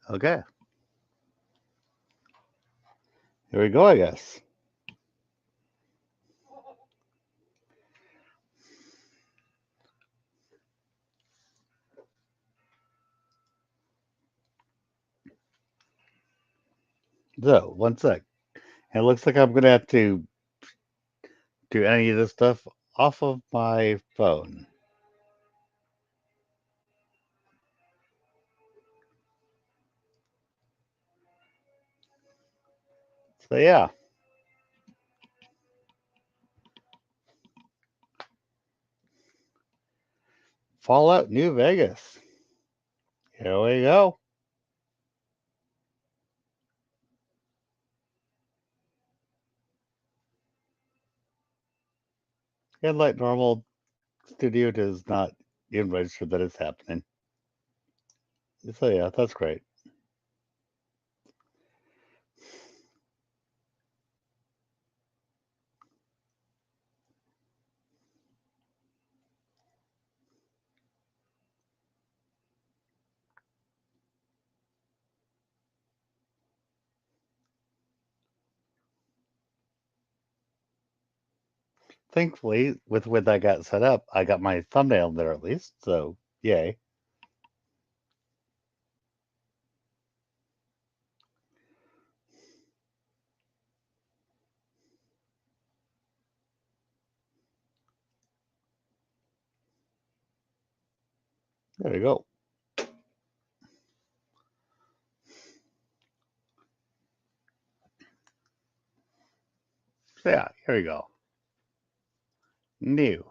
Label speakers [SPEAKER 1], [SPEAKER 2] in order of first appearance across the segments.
[SPEAKER 1] Okay, here we go, I guess. So, one sec. It looks like I'm gonna have to do any of this stuff off of my phone. So, yeah, Fallout New Vegas. Here we go. And like normal, Studio does not even register that it's happening. So, yeah, that's great. Thankfully, with the way that got set up, I got my thumbnail there at least. So, yay. There we go. So, yeah, here we go. New.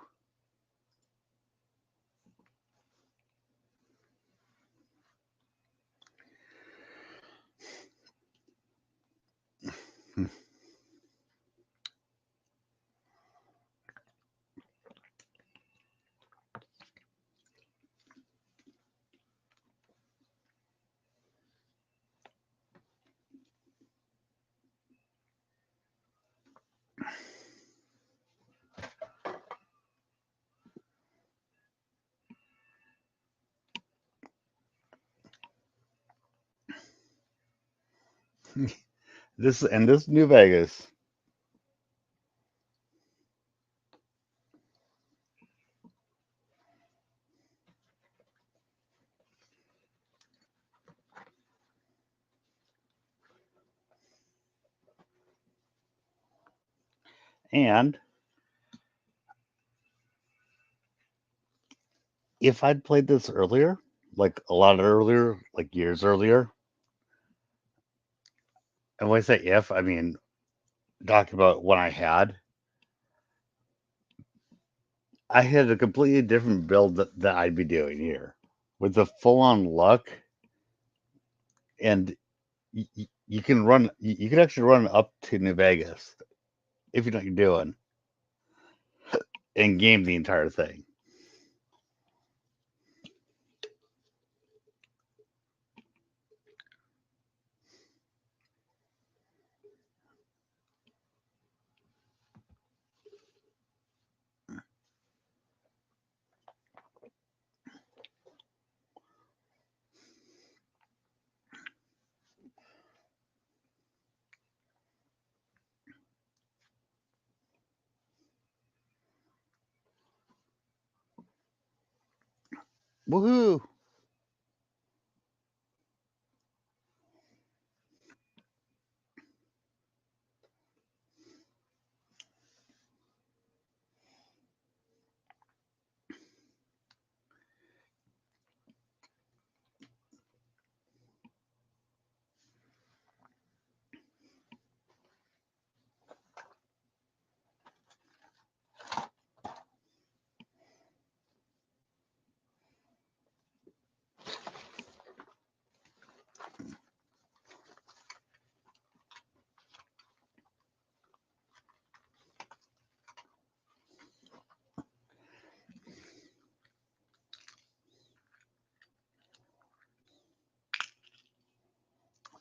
[SPEAKER 1] This New Vegas. And if I'd played this earlier, like a lot earlier, like years earlier, and when I say if, I mean talking about when I had a completely different build that I'd be doing here with the full on luck, and you can run, you can actually run up to New Vegas if you know what you're doing and game the entire thing. Woohoo!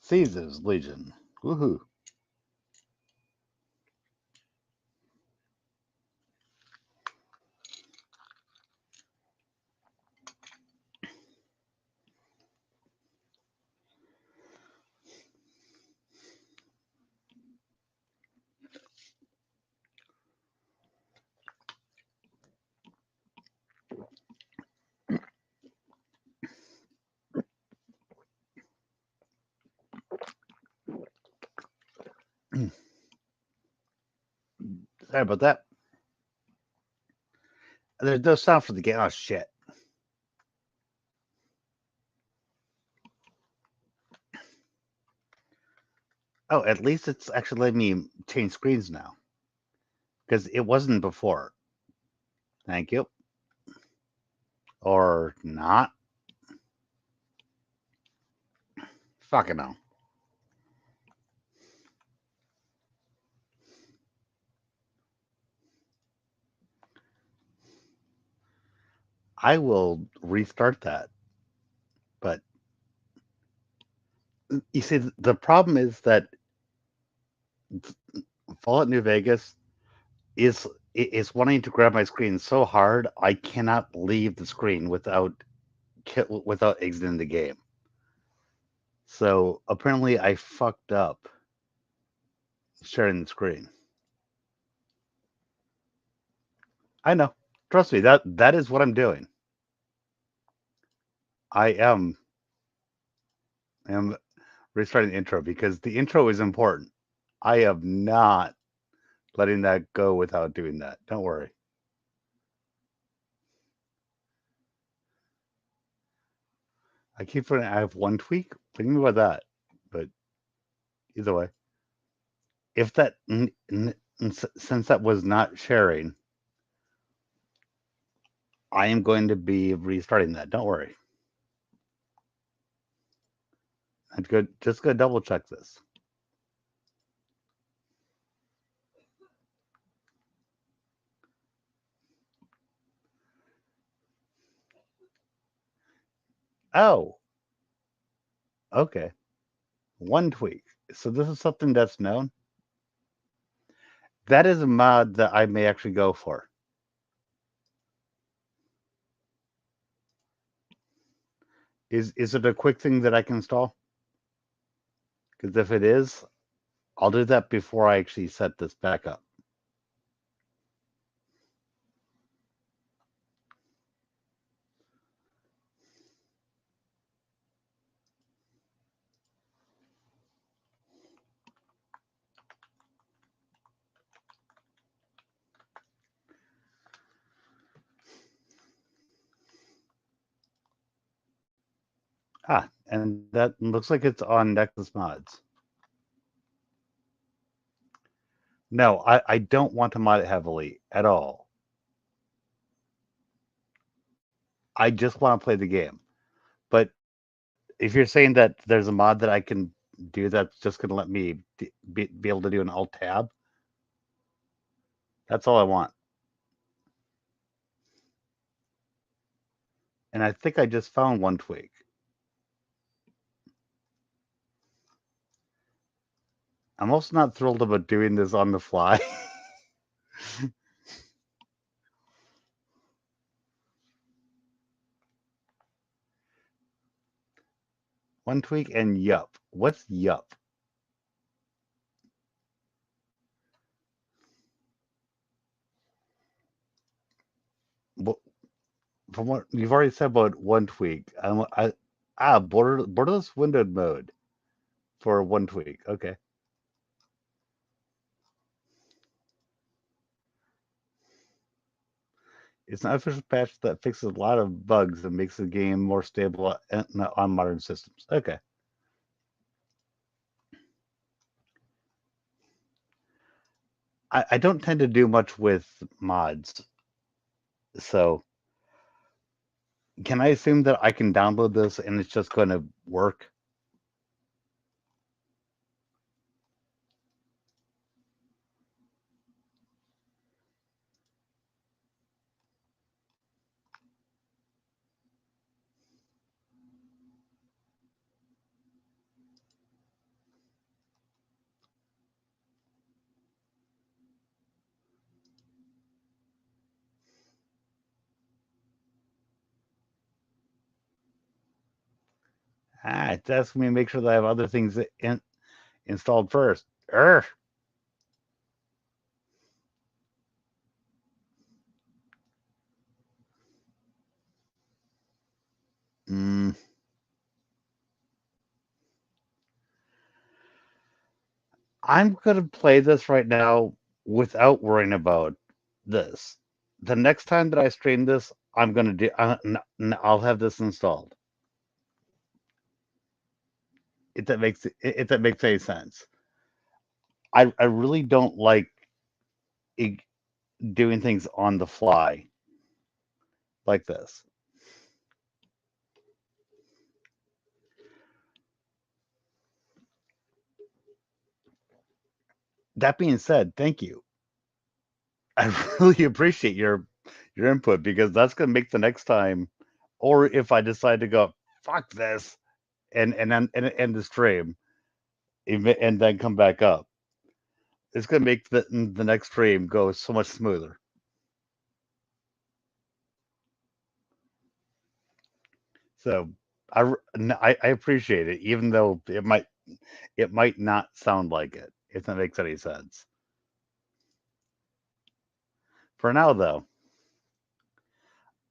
[SPEAKER 1] Caesar's Legion. Woohoo! Sorry about that. There's no sound for the game. Oh, shit. Oh, at least it's actually letting me change screens now. Because it wasn't before. Thank you. Or not. Fucking hell. I will restart that. But you see, the problem is that Fallout New Vegas is wanting to grab my screen so hard I cannot leave the screen without exiting the game. So apparently I fucked up sharing the screen. I know. Trust me, that is what I'm doing. I am restarting the intro because the intro is important. I am not letting that go without doing that. Don't worry. I keep forgetting I have one tweak. What do you mean by that? But either way, if that since that was not sharing, I am going to be restarting that. Don't worry. I'm good. Just gonna double check this. Oh, okay. One tweak. So this is something that's known. That is a mod that I may actually go for. Is it a quick thing that I can install? Because if it is, I'll do that before I actually set this back up. Ah, and that looks like it's on Nexus Mods. No, I don't want to mod it heavily at all. I just want to play the game. But if you're saying that there's a mod that I can do that's just going to let me be able to do an alt tab, that's all I want. And I think I just found one tweak. I'm also not thrilled about doing this on the fly. One tweak and yup. What's yup? Well, from what you've already said about one tweak, borderless windowed mode for one tweak. Okay. It's an official patch that fixes a lot of bugs and makes the game more stable on modern systems. Okay. I don't tend to do much with mods, so can I assume that I can download this and it's just going to work? It's asking me to make sure that I have other things installed first. Urgh. Mm. I'm going to play this right now without worrying about this. The next time that I stream this, I'm gonna do. I'll have this installed. If that makes any sense. I really don't like i- doing things on the fly like this. That being said, thank you. I really appreciate your input because that's gonna make the next time, or if I decide to go fuck this and end the stream and then come back up, it's gonna make the next stream go so much smoother. So I appreciate it, even though it might not sound like it, if that makes any sense. For now, though,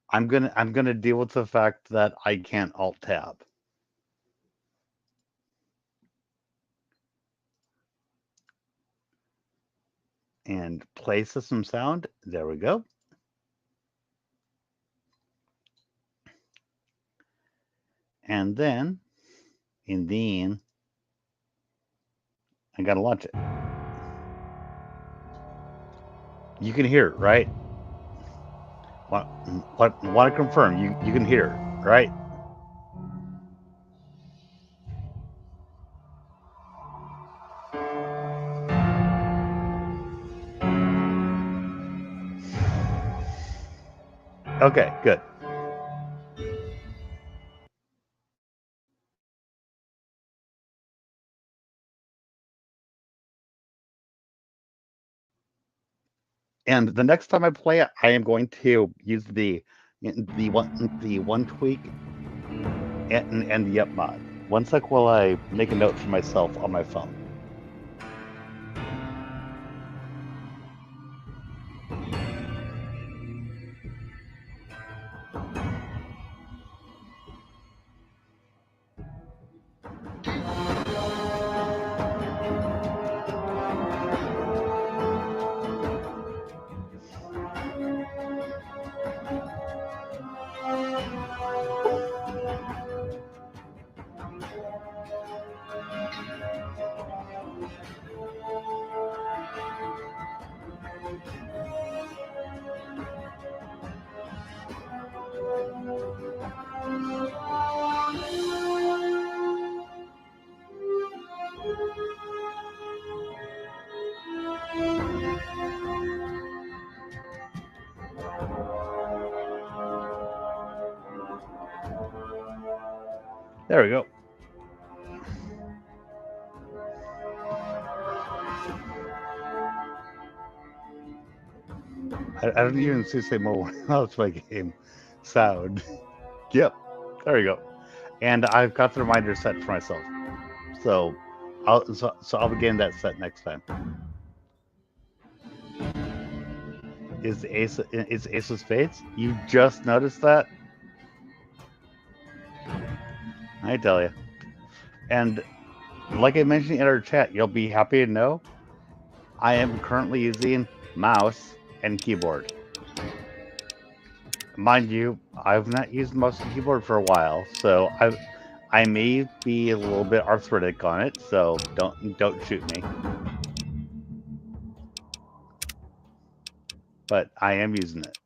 [SPEAKER 1] I'm gonna deal with the fact that I can't alt tab and play system sound. There we go. And then I gotta launch it. You can hear it, right? Want want to confirm? You can hear it, right? Okay, good. And the next time I play it, I am going to use the one tweak and the up mod. One sec while I make a note for myself on my phone. There we go. I don't even see say more. That's my game sound. Yep, there you go. And I've got the reminder set for myself, so I'll begin that set next time. Is Ace of Spades? You just noticed that? I tell you. And like I mentioned in our chat, you'll be happy to know I am currently using mouse and keyboard. Mind you, I've not used mouse and keyboard for a while, so I may be a little bit arthritic on it, so don't shoot me. But I am using it.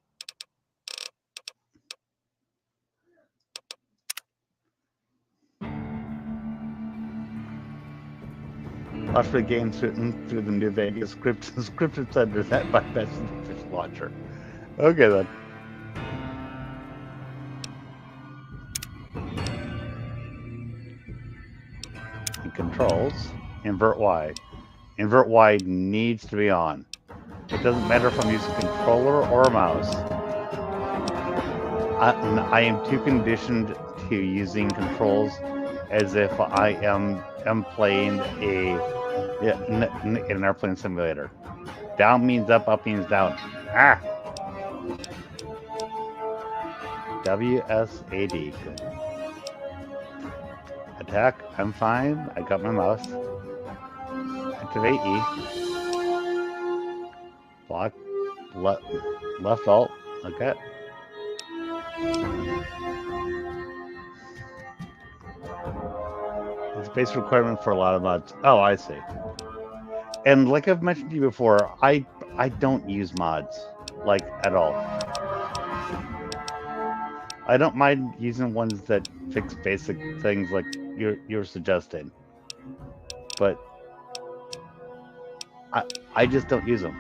[SPEAKER 1] Watch the game through the New Vegas scripted center that bypasses the fish launcher. Okay then. And controls, invert Y. Invert Y needs to be on. It doesn't matter if I'm using a controller or a mouse. I am too conditioned to using controls as if I am playing an airplane simulator. Down means up means down. Ah! WSAD. Good. Attack, I'm fine. I got my mouse. Activate E. Block, left alt. Okay. It's a base requirement for a lot of mods. Oh, I see. And like I've mentioned to you before, I don't use mods like at all. I don't mind using ones that fix basic things like you're suggesting, but I I just don't use them.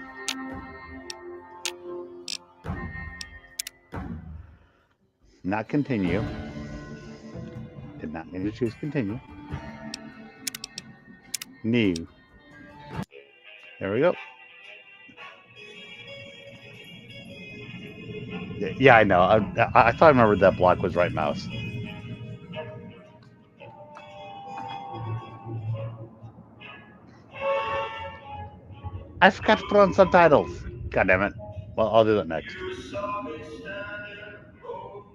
[SPEAKER 1] Not continue. Did not mean to choose continue. New. There we go. Yeah, I know. I thought I remembered that block was right mouse. I forgot to put on subtitles. God damn it. Well, I'll do that next.
[SPEAKER 2] You saw me standing alone,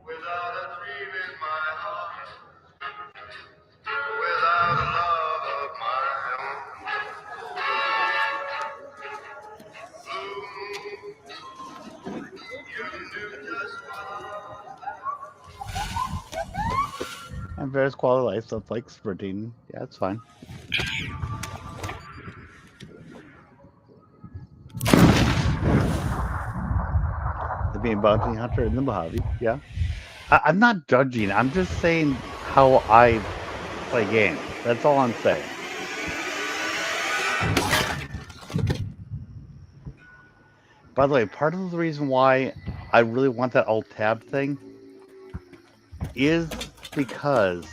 [SPEAKER 2] without a dream in my heart, without a love of my own. Blue, you knew just
[SPEAKER 1] And various quality life stuff like sprinting. Yeah, it's fine. The being bounty hunter in the Mojave. Yeah. I'm not judging. I'm just saying how I play games. That's all I'm saying. By the way, part of the reason why I really want that alt tab thing is because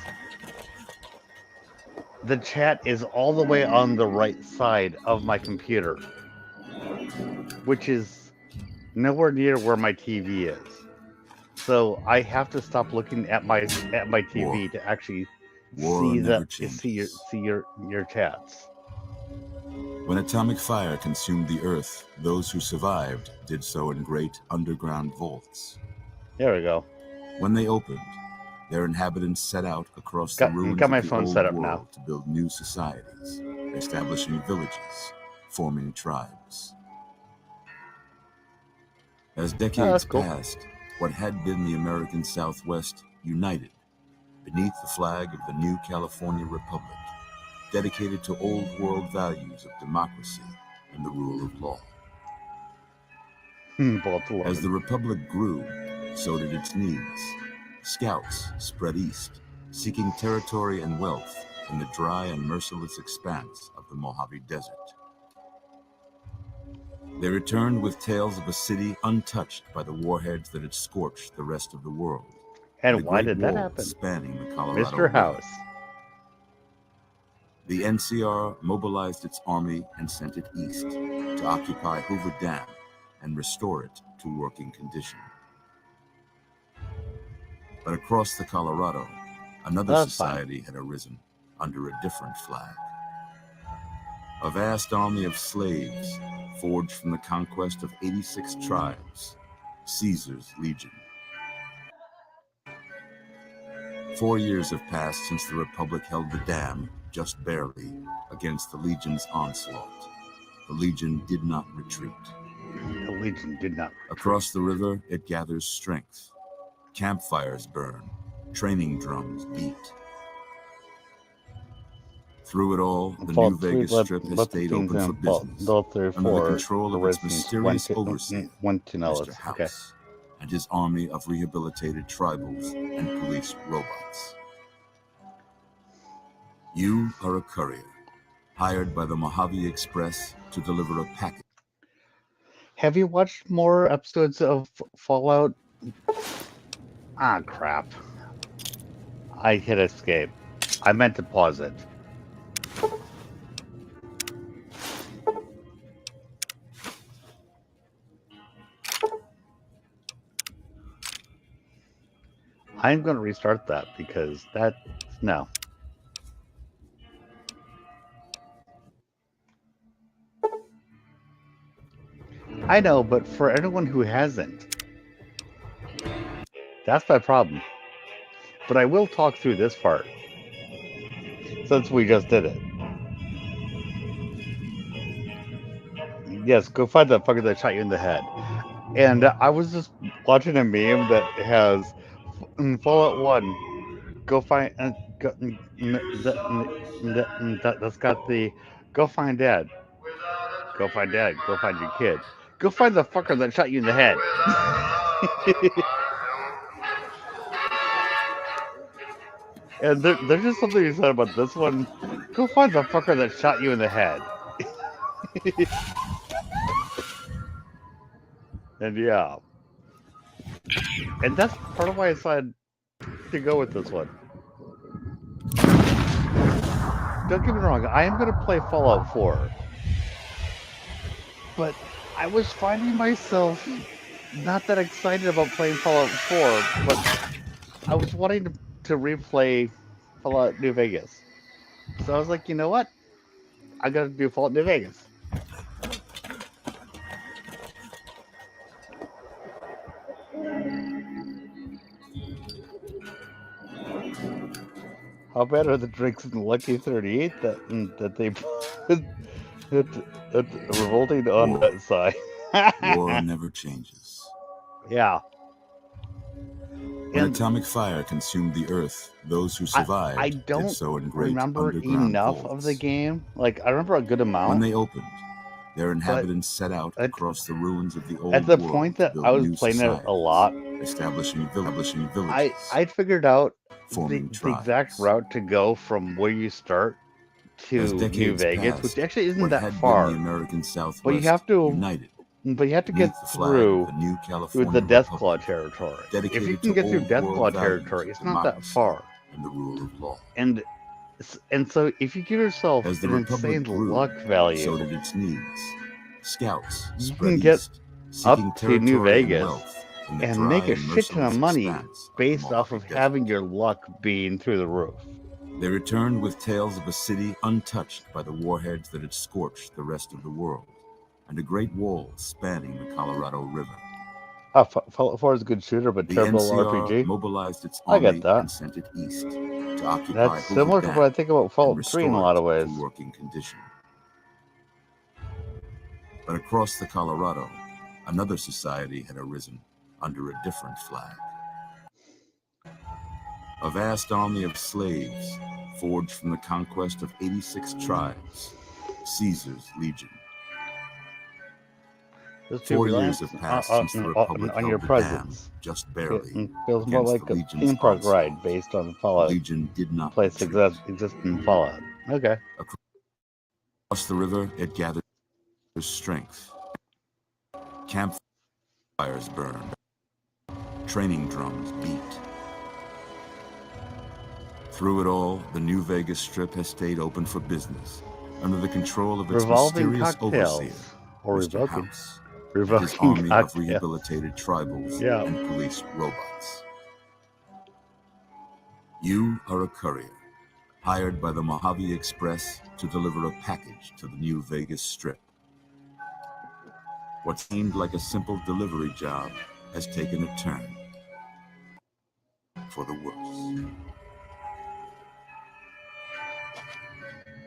[SPEAKER 1] the chat is all the way on the right side of my computer, which is nowhere near where my TV is. So I have to stop looking at my
[SPEAKER 3] War.
[SPEAKER 1] TV to actually
[SPEAKER 3] War never
[SPEAKER 1] see
[SPEAKER 3] changes.
[SPEAKER 1] your chats.
[SPEAKER 3] When atomic fire consumed the Earth, those who survived did so in great underground vaults.
[SPEAKER 1] There we go.
[SPEAKER 3] When they opened, their inhabitants set out across the ruins
[SPEAKER 1] Got
[SPEAKER 3] of
[SPEAKER 1] my
[SPEAKER 3] the
[SPEAKER 1] phone set
[SPEAKER 3] old
[SPEAKER 1] up now.
[SPEAKER 3] world to build new societies, establishing villages, forming tribes. As
[SPEAKER 1] Oh,
[SPEAKER 3] decades
[SPEAKER 1] that's cool.
[SPEAKER 3] passed, what had been the American Southwest united beneath the flag of the new California Republic, dedicated to old world values of democracy and the rule of law. As the Republic grew, so did its needs. Scouts spread east, seeking territory and wealth in the dry and merciless expanse of the Mojave Desert. They returned with tales of a city untouched by the warheads that had scorched the rest of the world.
[SPEAKER 1] And
[SPEAKER 3] a
[SPEAKER 1] why
[SPEAKER 3] great
[SPEAKER 1] did that
[SPEAKER 3] wall
[SPEAKER 1] happen?
[SPEAKER 3] spanning the Colorado
[SPEAKER 1] Mr.
[SPEAKER 3] River.
[SPEAKER 1] House.
[SPEAKER 3] The NCR mobilized its army and sent it east to occupy Hoover Dam and restore it to working condition. But across the Colorado, another society had arisen under a different flag. A vast army of slaves forged from the conquest of 86 tribes, Caesar's Legion. 4 years have passed since the Republic held the dam, just barely, against the Legion's onslaught. The Legion did not retreat.
[SPEAKER 1] The Legion did not retreat.
[SPEAKER 3] Across the river, it gathers strength. Campfires burn, training drums beat. Through it all, the new Vegas Strip has stayed open for business, under the control of its mysterious overseer, Mr. House, and his army of rehabilitated tribals and police robots. You are a courier, hired by the Mojave Express to deliver a package.
[SPEAKER 1] Have you watched more episodes of Fallout? Ah, crap. I hit escape. I meant to pause it. I'm going to restart that because no. I know, but for anyone who hasn't, that's my problem. But I will talk through this part, since we just did it. Yes, go find the fucker that shot you in the head. And I was just watching a meme that has Fallout 1. Go find that's got the go find dad.
[SPEAKER 2] without a
[SPEAKER 1] Go find
[SPEAKER 2] dream in
[SPEAKER 1] dad. Go
[SPEAKER 2] my
[SPEAKER 1] find your kid.
[SPEAKER 2] heart,
[SPEAKER 1] Go find the fucker that shot you in the head.
[SPEAKER 2] without a love of my own.
[SPEAKER 1] And there's just something you said about this one. Go find the fucker that shot you in the head. And yeah, and that's part of why I decided to go with this one. Don't get me wrong, I am going to play Fallout 4, but I was finding myself not that excited about playing Fallout 4, but I was wanting to replay Fallout New Vegas. So I was like, you know what? I got to do Fallout New Vegas. How bad are the drinks in Lucky 38 that they put at revolting on
[SPEAKER 3] War.
[SPEAKER 1] that side?
[SPEAKER 3] War never changes.
[SPEAKER 1] Yeah.
[SPEAKER 3] When
[SPEAKER 1] And
[SPEAKER 3] atomic fire consumed the earth, those who
[SPEAKER 1] I
[SPEAKER 3] survived did
[SPEAKER 1] don't
[SPEAKER 3] so in great
[SPEAKER 1] remember
[SPEAKER 3] underground
[SPEAKER 1] enough of the
[SPEAKER 3] vaults.
[SPEAKER 1] game. Like I remember a good
[SPEAKER 3] When
[SPEAKER 1] amount,
[SPEAKER 3] they opened, their
[SPEAKER 1] but
[SPEAKER 3] inhabitants set out
[SPEAKER 1] at,
[SPEAKER 3] across the ruins of the
[SPEAKER 1] at
[SPEAKER 3] old
[SPEAKER 1] the point
[SPEAKER 3] world to
[SPEAKER 1] that I
[SPEAKER 3] build
[SPEAKER 1] was
[SPEAKER 3] new
[SPEAKER 1] playing it a
[SPEAKER 3] societies,
[SPEAKER 1] lot,
[SPEAKER 3] establishing villages,
[SPEAKER 1] I'd figured out
[SPEAKER 3] forming
[SPEAKER 1] the exact
[SPEAKER 3] tribes.
[SPEAKER 1] route to go from where you start
[SPEAKER 3] As
[SPEAKER 1] to New
[SPEAKER 3] decades
[SPEAKER 1] Vegas, which
[SPEAKER 3] passed,
[SPEAKER 1] actually isn't
[SPEAKER 3] what
[SPEAKER 1] that
[SPEAKER 3] had been the
[SPEAKER 1] far.
[SPEAKER 3] American
[SPEAKER 1] But you
[SPEAKER 3] Southwest
[SPEAKER 1] have to
[SPEAKER 3] united
[SPEAKER 1] get
[SPEAKER 3] beneath the flag of
[SPEAKER 1] through
[SPEAKER 3] the new
[SPEAKER 1] the
[SPEAKER 3] California
[SPEAKER 1] Death Claw
[SPEAKER 3] Republic,
[SPEAKER 1] territory. If you
[SPEAKER 3] dedicated
[SPEAKER 1] can
[SPEAKER 3] to
[SPEAKER 1] get through
[SPEAKER 3] old
[SPEAKER 1] Death Claw
[SPEAKER 3] world values
[SPEAKER 1] territory,
[SPEAKER 3] of
[SPEAKER 1] it's not that
[SPEAKER 3] democracy
[SPEAKER 1] far.
[SPEAKER 3] and the rule of law.
[SPEAKER 1] And so if you give yourself
[SPEAKER 3] As the
[SPEAKER 1] an
[SPEAKER 3] Republic
[SPEAKER 1] insane
[SPEAKER 3] grew,
[SPEAKER 1] luck
[SPEAKER 3] so
[SPEAKER 1] value,
[SPEAKER 3] did its needs. Scouts
[SPEAKER 1] you
[SPEAKER 3] spread
[SPEAKER 1] can get
[SPEAKER 3] east,
[SPEAKER 1] up
[SPEAKER 3] seeking
[SPEAKER 1] to New
[SPEAKER 3] territory and
[SPEAKER 1] Vegas
[SPEAKER 3] wealth in the
[SPEAKER 1] and
[SPEAKER 3] dry
[SPEAKER 1] make a
[SPEAKER 3] and
[SPEAKER 1] shit ton of
[SPEAKER 3] merciless
[SPEAKER 1] money
[SPEAKER 3] expanse of the
[SPEAKER 1] based off
[SPEAKER 3] Mojave
[SPEAKER 1] of having
[SPEAKER 3] Desert.
[SPEAKER 1] your luck being through the roof.
[SPEAKER 3] They returned with tales of a city untouched by the warheads that had scorched the rest of the world, and a great wall spanning the Colorado River.
[SPEAKER 1] Fallout 4 is a good shooter, but
[SPEAKER 3] The
[SPEAKER 1] terrible
[SPEAKER 3] NCR
[SPEAKER 1] RPG.
[SPEAKER 3] mobilized its
[SPEAKER 1] I get
[SPEAKER 3] army
[SPEAKER 1] that.
[SPEAKER 3] and sent it east to occupy
[SPEAKER 1] That's
[SPEAKER 3] Hoover
[SPEAKER 1] similar to what I
[SPEAKER 3] Dam
[SPEAKER 1] think about
[SPEAKER 3] and
[SPEAKER 1] Fallout 3 in a
[SPEAKER 3] restore
[SPEAKER 1] lot
[SPEAKER 3] it
[SPEAKER 1] of ways.
[SPEAKER 3] to working condition. But across the Colorado, another society had arisen under a different flag. A vast army of slaves forged from the conquest of 86 tribes, Caesar's Legion.
[SPEAKER 1] Just to
[SPEAKER 3] 4 years
[SPEAKER 1] relax
[SPEAKER 3] have passed since the Republic
[SPEAKER 1] on your
[SPEAKER 3] held the dam,
[SPEAKER 1] presence.
[SPEAKER 3] just barely,
[SPEAKER 1] Feels more
[SPEAKER 3] against
[SPEAKER 1] like
[SPEAKER 3] the
[SPEAKER 1] a
[SPEAKER 3] Legion's
[SPEAKER 1] theme park
[SPEAKER 3] onslaught.
[SPEAKER 1] ride based on
[SPEAKER 3] The
[SPEAKER 1] Fallout.
[SPEAKER 3] Legion did not
[SPEAKER 1] Place
[SPEAKER 3] retreat.
[SPEAKER 1] exists in Fallout. Okay.
[SPEAKER 3] Across the river, it gathered strength. Campfires burned. Training drums beat. Through it all, the New Vegas Strip has stayed open for business, under the control of its
[SPEAKER 1] Revolving
[SPEAKER 3] mysterious overseer,
[SPEAKER 1] cocktails. Or
[SPEAKER 3] Mr.
[SPEAKER 1] revoking.
[SPEAKER 3] House, and his
[SPEAKER 1] Revoking
[SPEAKER 3] army of
[SPEAKER 1] cocktails.
[SPEAKER 3] rehabilitated tribals
[SPEAKER 1] Yeah.
[SPEAKER 3] and police robots. You are a courier, hired by the Mojave Express to deliver a package to the New Vegas Strip. What seemed like a simple delivery job has taken a turn for the worse.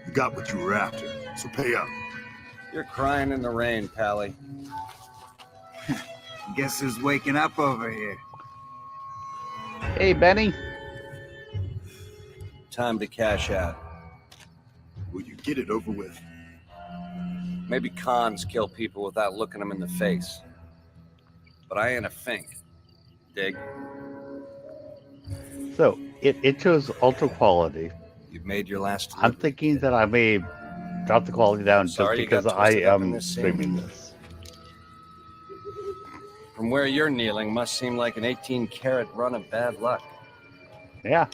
[SPEAKER 4] You got what you were after, so pay up.
[SPEAKER 5] You're crying in the rain, Pally.
[SPEAKER 6] Guess who's waking up over here?
[SPEAKER 1] Hey, Benny.
[SPEAKER 5] Time to cash out.
[SPEAKER 4] Will you get it over with?
[SPEAKER 5] Maybe cons kill people without looking them in the face. But I ain't a fink. Dig?
[SPEAKER 1] So, it chose ultra quality.
[SPEAKER 5] You've made your last
[SPEAKER 1] I'm
[SPEAKER 5] delivery,
[SPEAKER 1] thinking
[SPEAKER 5] kid.
[SPEAKER 1] that I may drop the quality down
[SPEAKER 5] Sorry
[SPEAKER 1] just
[SPEAKER 5] you got
[SPEAKER 1] because I
[SPEAKER 5] twisted up in
[SPEAKER 1] am
[SPEAKER 5] this scene.
[SPEAKER 1] streaming this.
[SPEAKER 5] From where you're kneeling must seem like an 18-carat run of bad luck.
[SPEAKER 1] Yeah.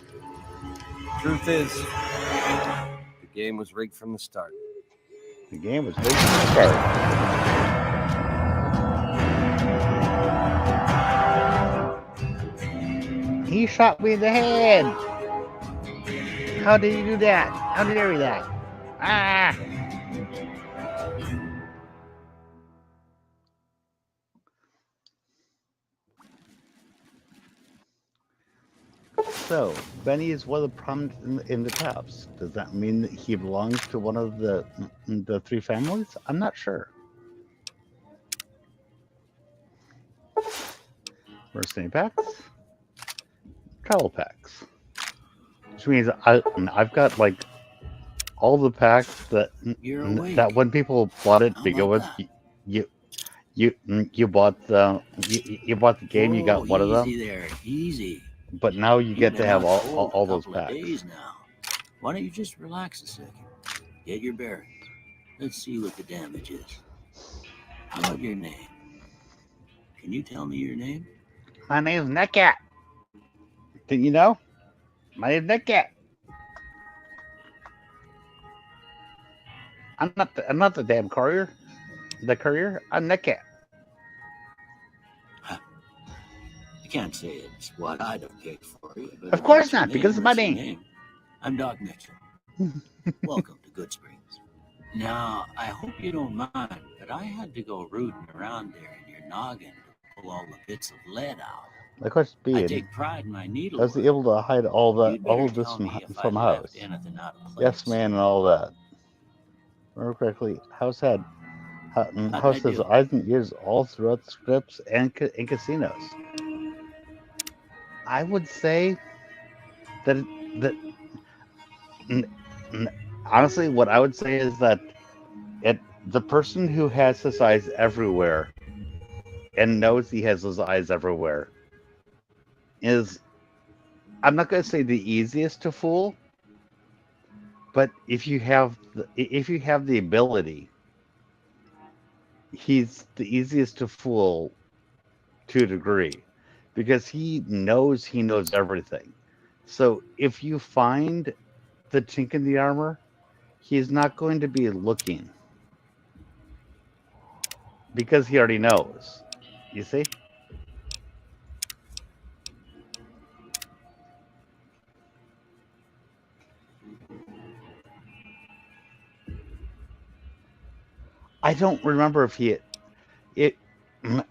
[SPEAKER 5] Truth is, the game was rigged from the start.
[SPEAKER 1] The game was big from the start. He shot me in the head. How did he do that? How did he do that? Ah! So, Benny is one of the prominent in the taps. Does that mean that he belongs to one of the three families? I'm not sure. First aid packs, travel packs, which means I've got like all the packs
[SPEAKER 7] You're awake.
[SPEAKER 1] that when people bought it
[SPEAKER 7] How
[SPEAKER 1] to go
[SPEAKER 7] about
[SPEAKER 1] with
[SPEAKER 7] that?
[SPEAKER 1] you you bought you bought the game, you
[SPEAKER 7] Whoa,
[SPEAKER 1] got one of them,
[SPEAKER 7] easy there, easy.
[SPEAKER 1] but now you
[SPEAKER 7] You've
[SPEAKER 1] get to
[SPEAKER 7] been
[SPEAKER 1] have
[SPEAKER 7] out cold a
[SPEAKER 1] all those
[SPEAKER 7] couple of
[SPEAKER 1] packs.
[SPEAKER 7] days now. Why don't you just relax a second? Get your bearings. Let's see what the damage is. How about your name? Can you tell me your name?
[SPEAKER 1] My name's NetCat. Didn't you know? My name's NetCat. I'm not the damn courier. The courier. I'm NetCat.
[SPEAKER 7] I can't say it's what I'd have picked for you, but
[SPEAKER 1] Of
[SPEAKER 7] if
[SPEAKER 1] course
[SPEAKER 7] that's your
[SPEAKER 1] not, because
[SPEAKER 7] name,
[SPEAKER 1] it's my
[SPEAKER 7] that's your
[SPEAKER 1] name.
[SPEAKER 7] name. I'm Doc Mitchell. Welcome to Good Springs. Now, I hope you don't mind, but I had to go rooting around there in your noggin to pull all the bits of lead out.
[SPEAKER 1] My question
[SPEAKER 7] I
[SPEAKER 1] being,
[SPEAKER 7] take pride in my
[SPEAKER 1] I was
[SPEAKER 7] needlework.
[SPEAKER 1] able to hide
[SPEAKER 7] You'd better
[SPEAKER 1] all of this
[SPEAKER 7] tell me if I
[SPEAKER 1] from
[SPEAKER 7] left
[SPEAKER 1] House.
[SPEAKER 7] anything out of
[SPEAKER 1] Yes,
[SPEAKER 7] place.
[SPEAKER 1] man, and all that. Remember correctly, House had
[SPEAKER 7] How'd I
[SPEAKER 1] House has
[SPEAKER 7] do?
[SPEAKER 1] eyes and ears all throughout the scripts and casinos. I would say that that n- n- honestly, what I would say is that the person who has his eyes everywhere and knows he has his eyes everywhere is, I'm not going to say the easiest to fool, but if you have the ability, he's the easiest to fool to a degree because he knows everything. So if you find the chink in the armor, he's not going to be looking because he already knows. You see? I don't remember if he it.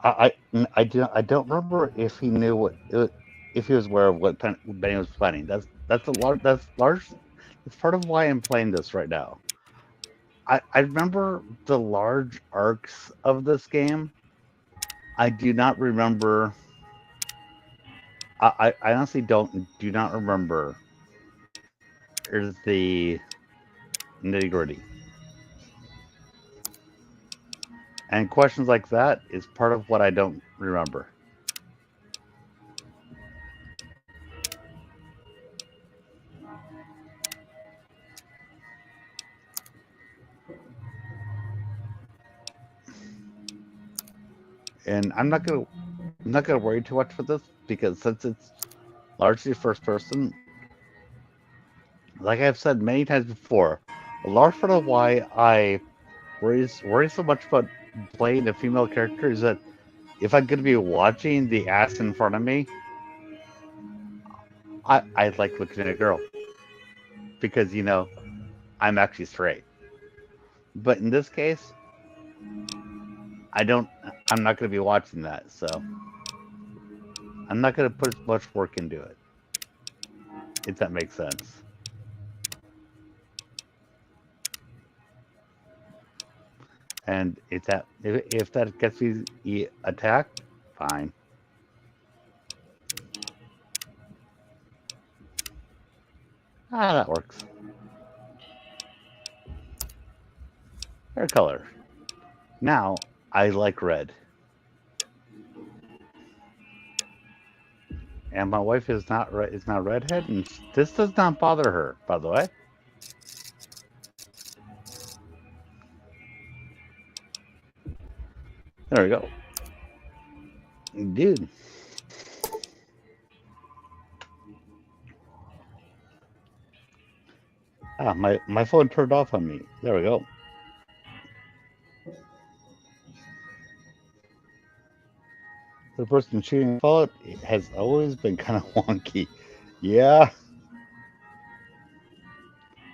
[SPEAKER 1] I don't remember if he knew if he was aware of what Benny was planning. That's large. That's part of why I'm playing this right now. I remember the large arcs of this game. I do not remember. I honestly do not remember is the nitty gritty. And questions like that is part of what I don't remember. And I'm not gonna worry too much for this because since it's largely first person, like I've said many times before, a large part of why I worry so much about playing a female character is that if I'm gonna be watching the ass in front of me, I like looking at a girl because I'm actually straight. But in this case, I don't. I'm not gonna be watching that, so I'm not gonna put as much work into it. If that makes sense. And if that gets me attacked, fine. Ah, that works. Hair color. Now I like red, and my wife is not redhead, and this does not bother her. By the way, there we go, dude. Ah, my phone turned off on me. There we go. The person shooting Fallout has always been kind of wonky. Yeah.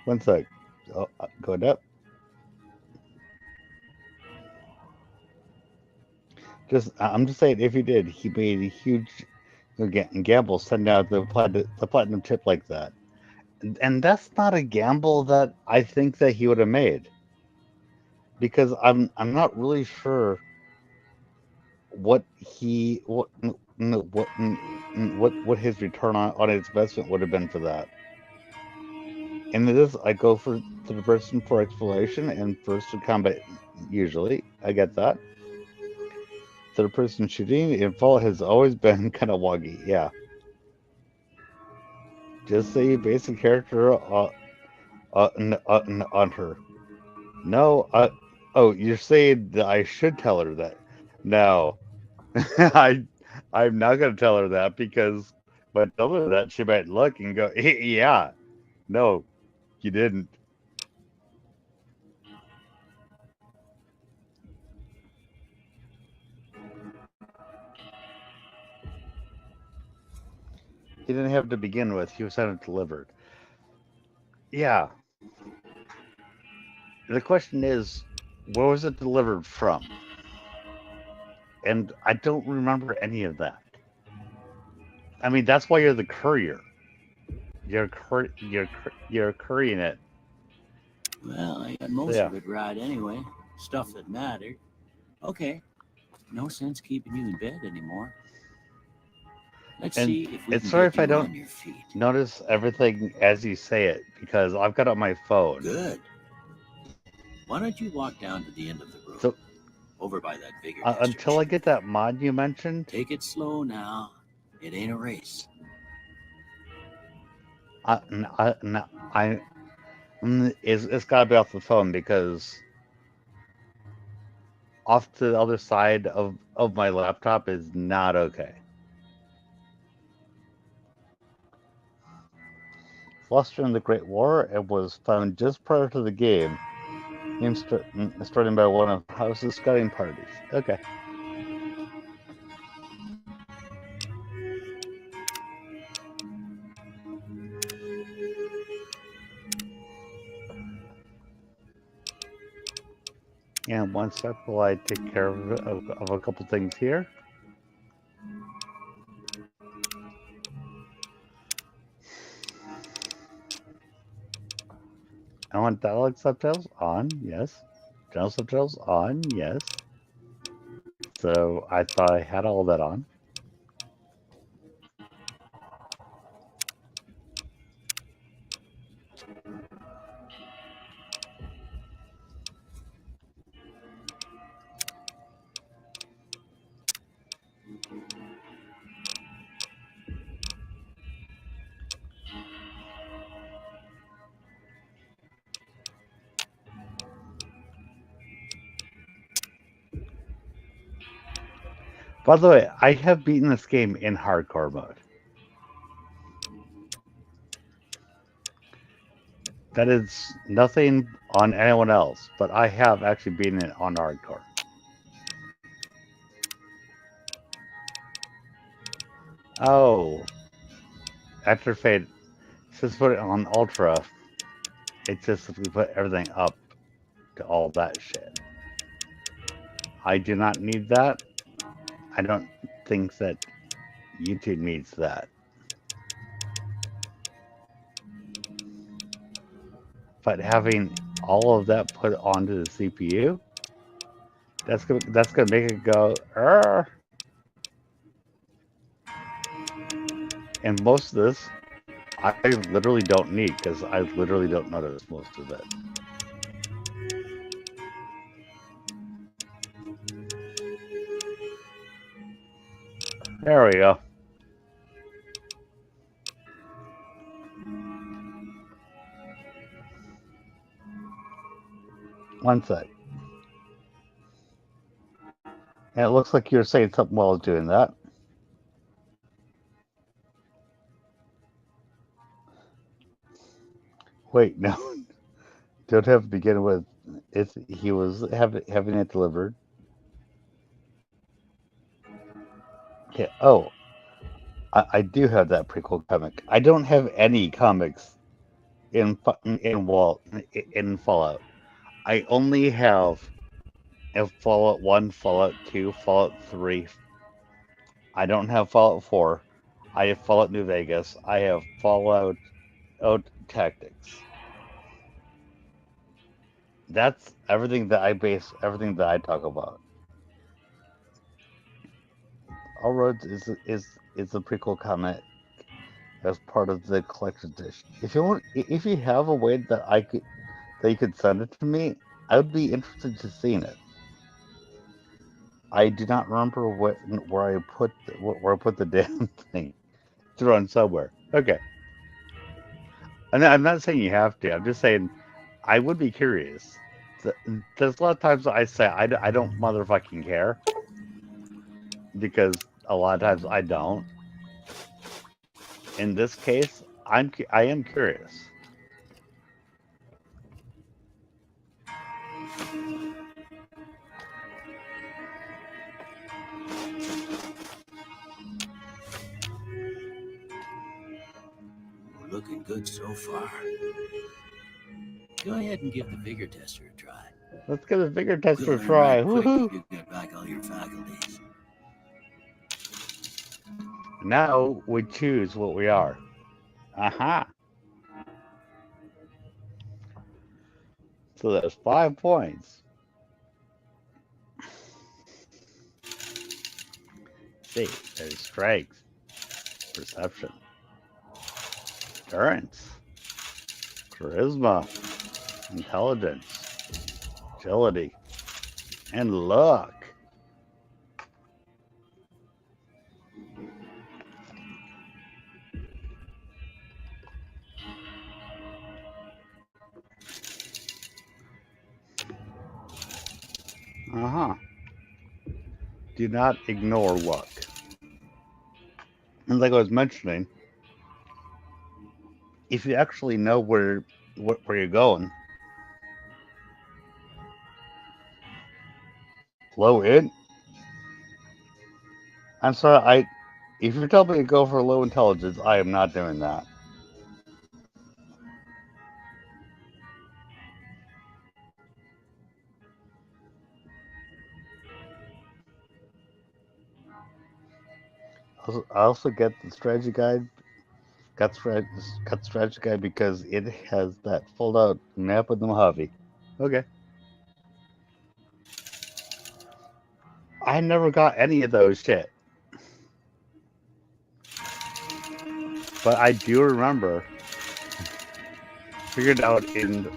[SPEAKER 1] One sec. Oh, going up. I'm just saying, if he did, he made a huge gamble sending out the platinum chip like that, and that's not a gamble that I think that he would have made because I'm not really sure what what his return on his investment would have been for that. In this, I go for to the person for exploration and first to combat. Usually, I get that. To the person shooting, info has always been kind of wonky. Yeah, just say basic character on her. No, oh, you're saying that I should tell her that? No, I I'm not gonna tell her that because if I tell her that, she might look and go, yeah, no, you didn't. He didn't have to begin with. He was having it delivered. Yeah. The question is, where was it delivered from? And I don't remember any of that. I mean, that's why you're the courier. You're couriering it.
[SPEAKER 7] Well, I got
[SPEAKER 1] So
[SPEAKER 7] most
[SPEAKER 1] yeah.
[SPEAKER 7] of it right anyway. Stuff that mattered. Okay, no sense keeping you in bed anymore. Let's
[SPEAKER 1] And
[SPEAKER 7] see if we
[SPEAKER 1] it's
[SPEAKER 7] can
[SPEAKER 1] sorry
[SPEAKER 7] get
[SPEAKER 1] if I
[SPEAKER 7] you
[SPEAKER 1] don't
[SPEAKER 7] on your feet.
[SPEAKER 1] notice everything as you say it because I've got it on my phone.
[SPEAKER 7] Good. Why don't you walk down to the end of the room,
[SPEAKER 1] So
[SPEAKER 7] over by that bigger tester
[SPEAKER 1] until I
[SPEAKER 7] machine?
[SPEAKER 1] get that mod you mentioned,
[SPEAKER 7] Take it slow now. It ain't a race.
[SPEAKER 1] I, I, I it's got to be off the phone because off to the other side of my laptop is not okay. Lost during the Great War, it was found just prior to the game. Starting by one of House's scouting parties. Okay. And one sec while I take care of a couple things here. I want dialogue subtitles on, yes. General subtitles on, yes. So I thought I had all that on. By the way, I have beaten this game in hardcore mode. That is nothing on anyone else, but I have actually beaten it on hardcore. Oh, after Fate, since put it on Ultra, it just we put everything up to all that shit. I do not need that. I don't think that YouTube needs that. But having all of that put onto the CPU, that's gonna make it go. Arr! And most of this, I literally don't need because I literally don't notice most of it. There we go. One sec. And it looks like you're saying something while I was doing that. Wait, no. Don't have to begin with. It's he was having it delivered. Okay. Oh, I do have that prequel comic. I don't have any comics in Fallout. I only have Fallout 1, Fallout 2, Fallout 3. I don't have Fallout 4. I have Fallout New Vegas. I have Fallout Tactics. That's everything that I base everything that I talk about All Roads is a prequel comic as part of the collector's edition. If you have a way that you could send it to me, I would be interested to seeing it. I do not remember where I put the damn thing. It's around somewhere. Okay, I'm not saying you have to. I'm just saying I would be curious. There's a lot of times I say I don't motherfucking care because a lot of times I don't. In this case, I am curious.
[SPEAKER 7] We're looking good so far. Go ahead and give the vigor tester a try.
[SPEAKER 1] Let's give the vigor
[SPEAKER 7] We'll
[SPEAKER 1] tester a
[SPEAKER 7] learn right
[SPEAKER 1] try.
[SPEAKER 7] quick if
[SPEAKER 1] Woohoo!
[SPEAKER 7] you get back all your faculties.
[SPEAKER 1] Now we choose what we are. Aha! So there's 5 points. See, there's strength, perception, endurance, charisma, intelligence, agility, and luck. Uh-huh. Do not ignore luck. And like I was mentioning, if you actually know where you're going, low in. I'm sorry, if you tell me to go for low intelligence, I am not doing that. I also get the strategy guide. Got the strategy guide because it has that fold out map of the Mojave. Okay. I never got any of those shit. But I do remember figured out in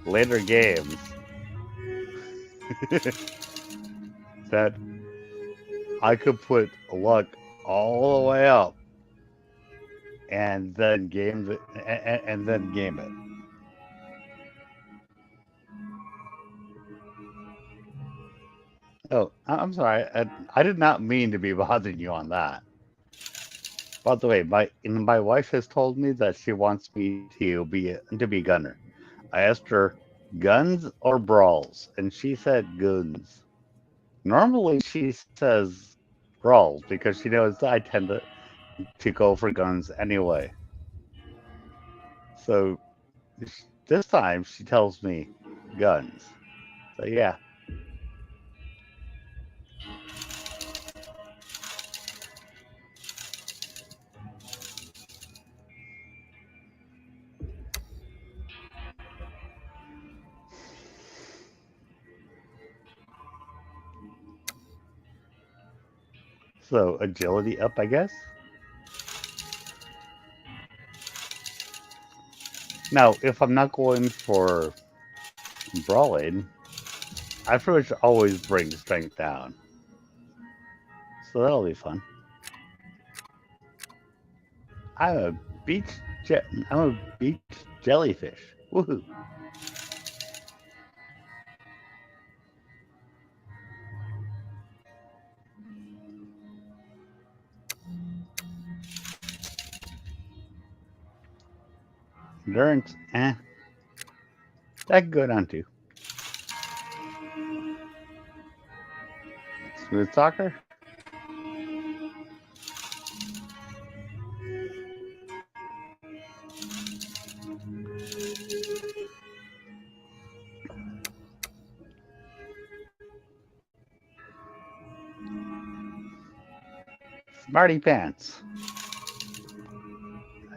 [SPEAKER 1] later games that I could put luck all the way up and then game it. Oh, I'm sorry. I did not mean to be bothering you on that. By the way, my wife has told me that she wants me to be gunner. I asked her guns or brawls, and she said guns. Normally she says brawls because she knows I tend to go for guns anyway. So this time she tells me guns. So yeah. So agility up, I guess. Now, if I'm not going for brawling, I pretty much always bring strength down. So that'll be fun. I'm a I'm a beach jellyfish. Woohoo! Endurance, that could go down too. Smooth soccer. Smarty pants.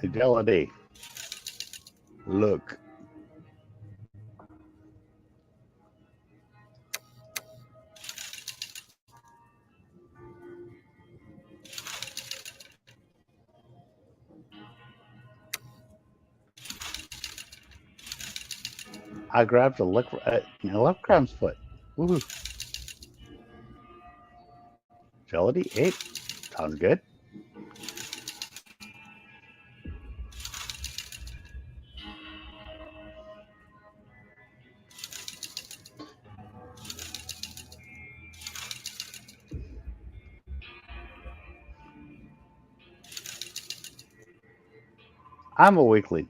[SPEAKER 1] Agility. Look. I grabbed a leprechaun's foot. Woohoo. Agility 8. Sounds good. I'm a weakling.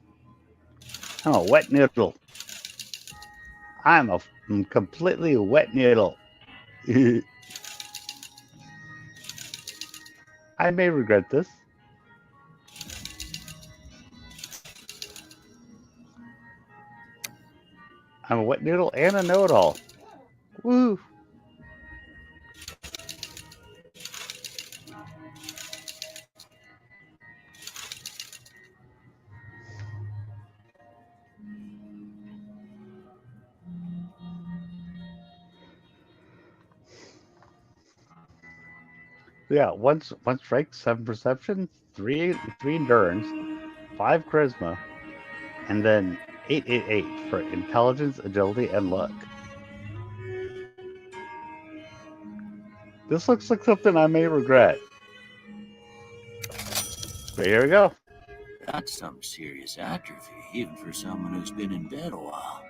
[SPEAKER 1] I'm a wet noodle. I'm completely a wet noodle. I may regret this. I'm a wet noodle and a know-it-all. Woo! Yeah, one strength, 7 perception, three endurance, 5 charisma, and then 888 for intelligence, agility, and luck. This looks like something I may regret. But here we go.
[SPEAKER 7] That's some serious atrophy, even for someone who's been in bed a while.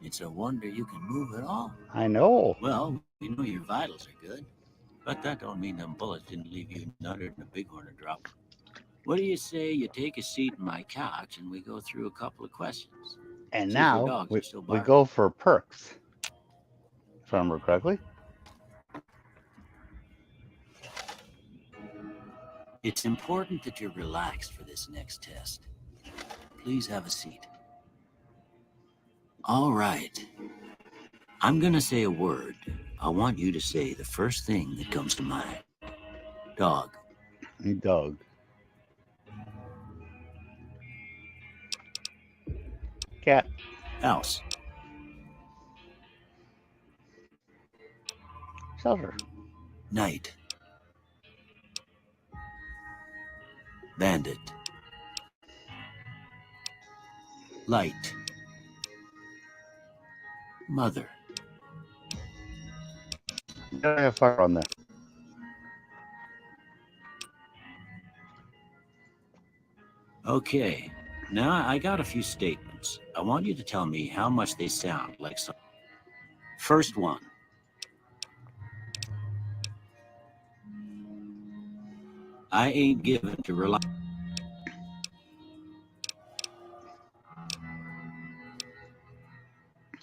[SPEAKER 7] It's a wonder you can move at all.
[SPEAKER 1] I know.
[SPEAKER 7] Well, we know your vitals are good, but that don't mean them bullets didn't leave you nuttered in a bighorn or drop. What do you say you take a seat in my couch and we go through a couple of questions?
[SPEAKER 1] And
[SPEAKER 7] See if your
[SPEAKER 1] now
[SPEAKER 7] dogs are still
[SPEAKER 1] we
[SPEAKER 7] barking.
[SPEAKER 1] go for perks. If I remember correctly.
[SPEAKER 7] It's important that you're relaxed for this next test. Please have a seat. All right. I'm going to say a word. I want you to say the first thing that comes to mind. Dog.
[SPEAKER 1] Dog. Cat.
[SPEAKER 7] House.
[SPEAKER 1] Shelter.
[SPEAKER 7] Night. Bandit. Light. Mother.
[SPEAKER 1] I have fire on that.
[SPEAKER 7] Okay. Now I got a few statements. I want you to tell me how much they sound like some. First one. I ain't given to rely.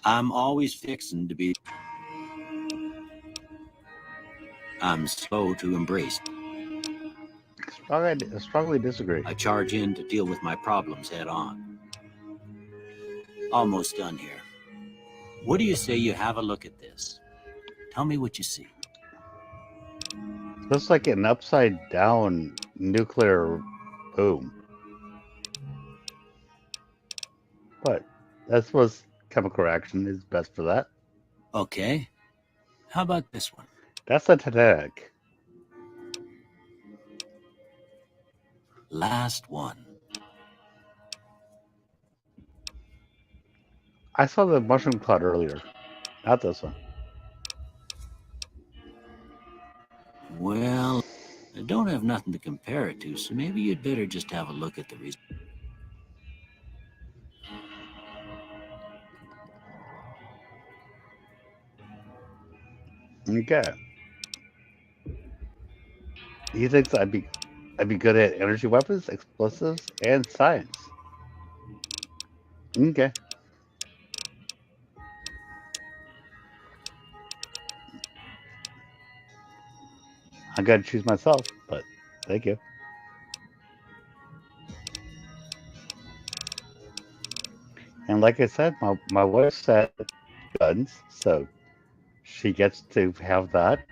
[SPEAKER 7] I'm always fixin' to be. I'm slow to embrace.
[SPEAKER 1] Strongly disagree.
[SPEAKER 7] I charge in to deal with my problems head on. Almost done here. What do you say you have a look at this? Tell me what you see.
[SPEAKER 1] Looks like an upside down nuclear boom. But that's what chemical reaction is best for that.
[SPEAKER 7] Okay. How about this one?
[SPEAKER 1] That's a Titanic.
[SPEAKER 7] Last one.
[SPEAKER 1] I saw the mushroom cloud earlier. Not this one.
[SPEAKER 7] Well, I don't have nothing to compare it to, so maybe you'd better just have a look at the results.
[SPEAKER 1] Okay. He thinks I'd be good at energy weapons, explosives, and science. Okay. I gotta choose myself, but thank you. And like I said, my wife said guns, so she gets to have that.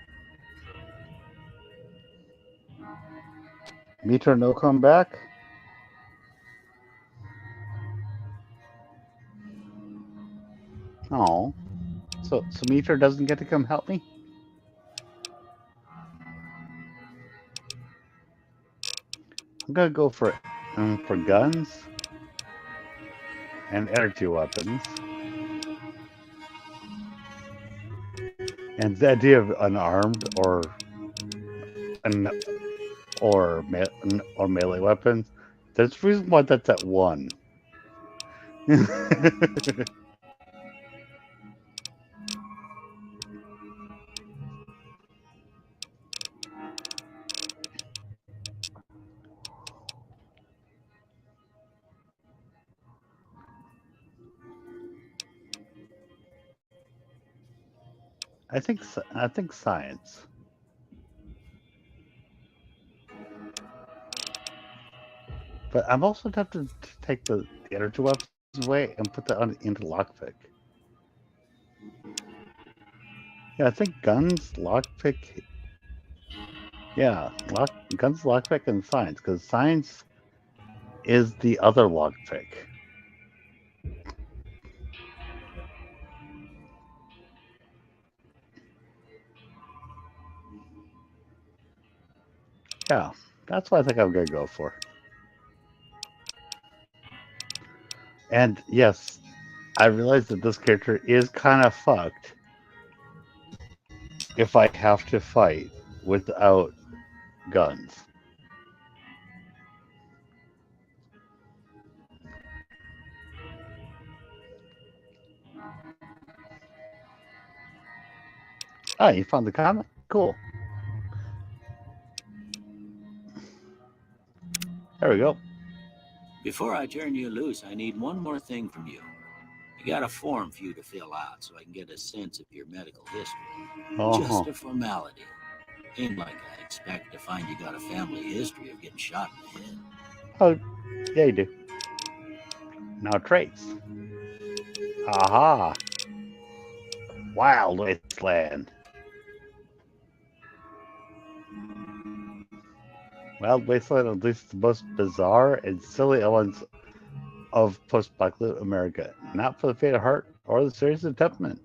[SPEAKER 1] Meter no come back. Oh, so Meter doesn't get to come help me. I'm gonna go for guns and energy weapons. And the idea of unarmed an or melee weapons, there's a reason why that's at one. I think science, but I'm also tempted to take the energy weapons away and put that into lockpick. Yeah, I think guns, lockpick. Yeah, guns, lockpick, and science, because science is the other lockpick. Yeah, that's what I think I'm gonna go for. And yes, I realize that this character is kind of fucked if I have to fight without guns. Ah, you found the comment? Cool. There we go.
[SPEAKER 7] Before I turn you loose, I need one more thing from you. I got a form for you to fill out so I can get a sense of your medical history.
[SPEAKER 1] Uh-huh.
[SPEAKER 7] Just a formality. Ain't like I expect to find you got a family history of getting shot in the head.
[SPEAKER 1] Oh, yeah, you do. Now traits. Aha. Wild Wasteland. Wild Wasteland unleashes the most bizarre and silly elements of post-apocalyptic America, not for the faint of heart or the serious of temperament.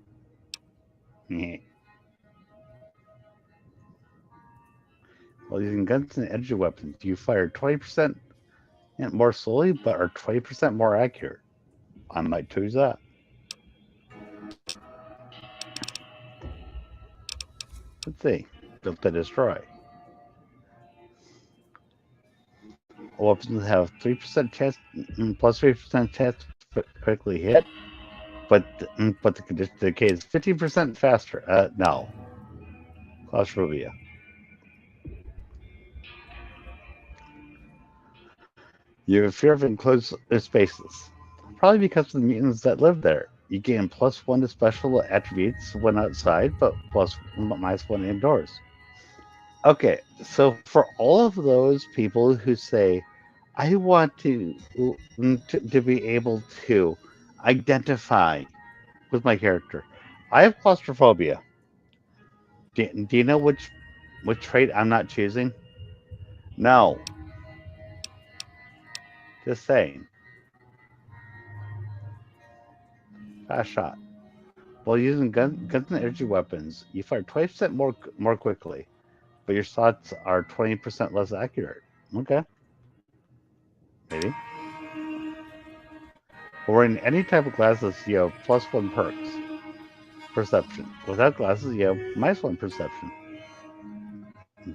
[SPEAKER 1] While using guns and energy weapons, you fire 20% more slowly, but are 20% more accurate. I might choose that. Let's see. Built to destroy. Weapons have 3% chance plus 3% chance to quickly hit, but the condition decay is 15% faster. No. Claustrophobia. You have fear of enclosed spaces. Probably because of the mutants that live there. You gain +1 to special attributes when outside, but -1 indoors. Okay, so for all of those people who say, I want to be able to identify with my character, I have claustrophobia. Do you know which trait I'm not choosing? No, just saying. Fast shot. While using guns and energy weapons, you fire 20% more quickly, but your shots are 20% less accurate. Okay, maybe. Wearing any type of glasses, you have +1 perks. Perception. Without glasses, you have -1 perception.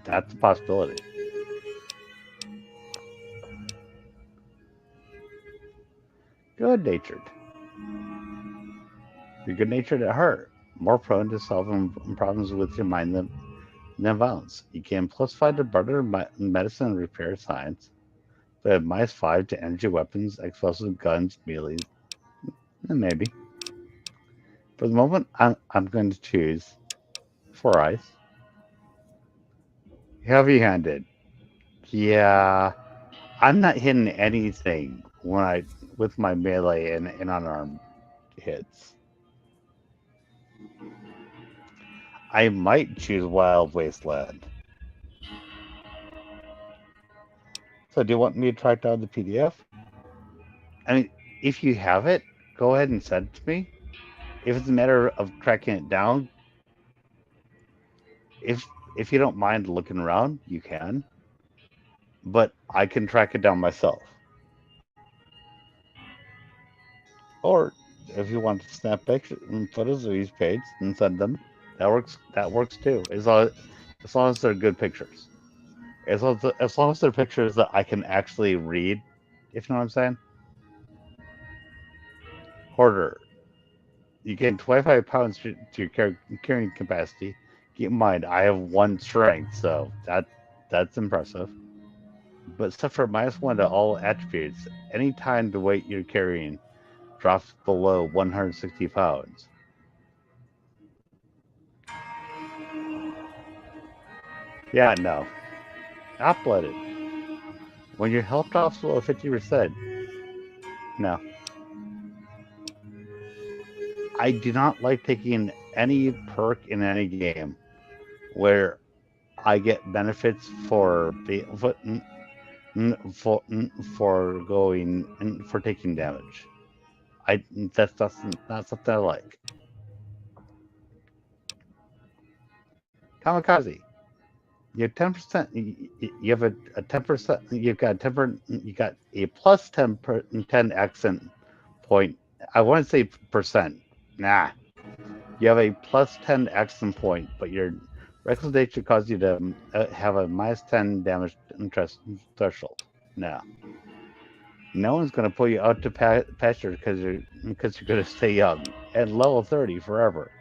[SPEAKER 1] That's a possibility. Good natured. You're good natured at heart. More prone to solving problems with your mind than violence. You gain +5 to barter, medicine, and repair science. But have -5 to energy weapons, explosive guns, melee. Maybe. For the moment, I'm going to choose 4 eyes. Heavy handed. Yeah. I'm not hitting anything when I with my melee and unarmed hits. I might choose Wild Wasteland. So do you want me to track down the PDF? I mean, if you have it, go ahead and send it to me. If it's a matter of tracking it down, if you don't mind looking around, you can. But I can track it down myself. Or if you want to snap pictures and photos of each page and send them, That works too. As long as they're good pictures. As long as they're pictures that I can actually read. If you know what I'm saying. Hoarder, you gain 25 pounds to your carrying capacity. Keep in mind, I have one strength, so that's impressive. But suffer -1 to all attributes anytime the weight you're carrying drops below 160 pounds. Yeah, no. Uploaded. When your health drops below 50%, no. I do not like taking any perk in any game where I get benefits for going and for taking damage. I that's not something I like. Kamikaze. You have 10%. You have a 10%. You've got 10. You got a plus 10 accent point. I want to say percent. Nah. You have a plus 10 accent point, but your reckless nature causes you to have a -10 damage threshold. No. No one's going to pull you out to pasture because you're going to stay young at level 30 forever.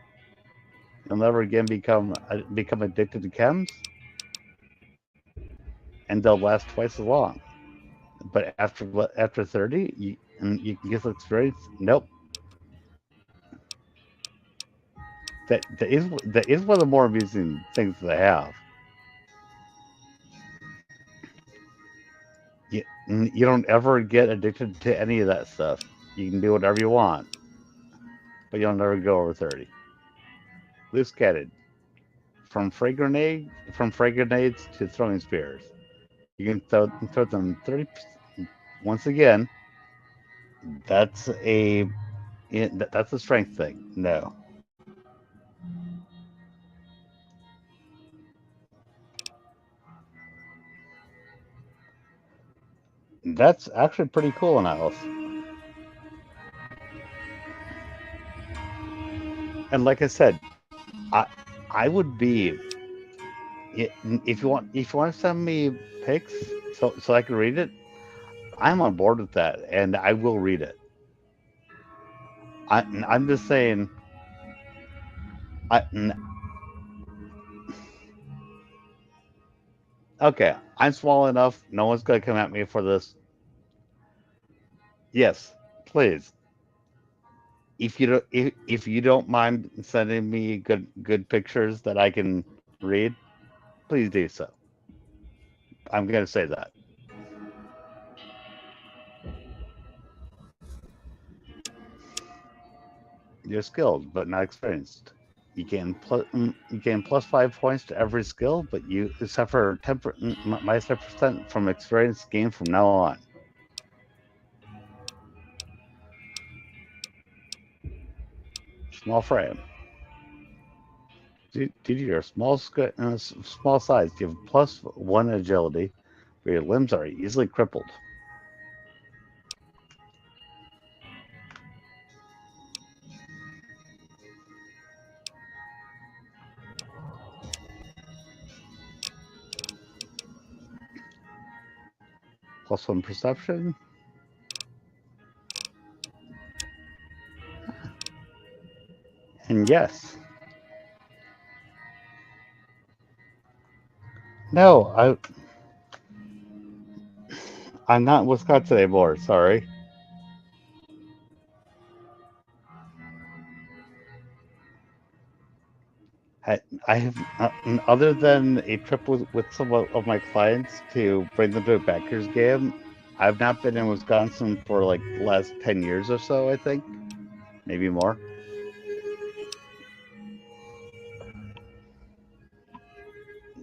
[SPEAKER 1] You'll never again become addicted to chems, and they'll last twice as long. But after 30, you can get some experience. Nope. That is one of the more amusing things that I have. You don't ever get addicted to any of that stuff. You can do whatever you want, but you'll never go over 30. Loose cannon. From frag grenades to throwing spears. You can throw them 30. Once again, that's that's a strength thing. No, that's actually pretty cool in Alice. And like I said, I I would be if you want to send me pics so I can read it. I'm on board with that, and I will read it. I'm just saying. I okay. I'm small enough. No one's gonna come at me for this. Yes, please. If you don't mind sending me good pictures that I can read, please do so. I'm gonna say that. You're skilled but not experienced. You gain +5 points to every skill, but you suffer -10% from experience gained from now on. Small frame. Due to your small size, you have +1 agility, but your limbs are easily crippled. +1 perception. And yes. No, I'm not in Wisconsin anymore. Sorry. I, I have, other than a trip with some of my clients to bring them to a backers game, I've not been in Wisconsin for like the last 10 years or so, I think. Maybe more.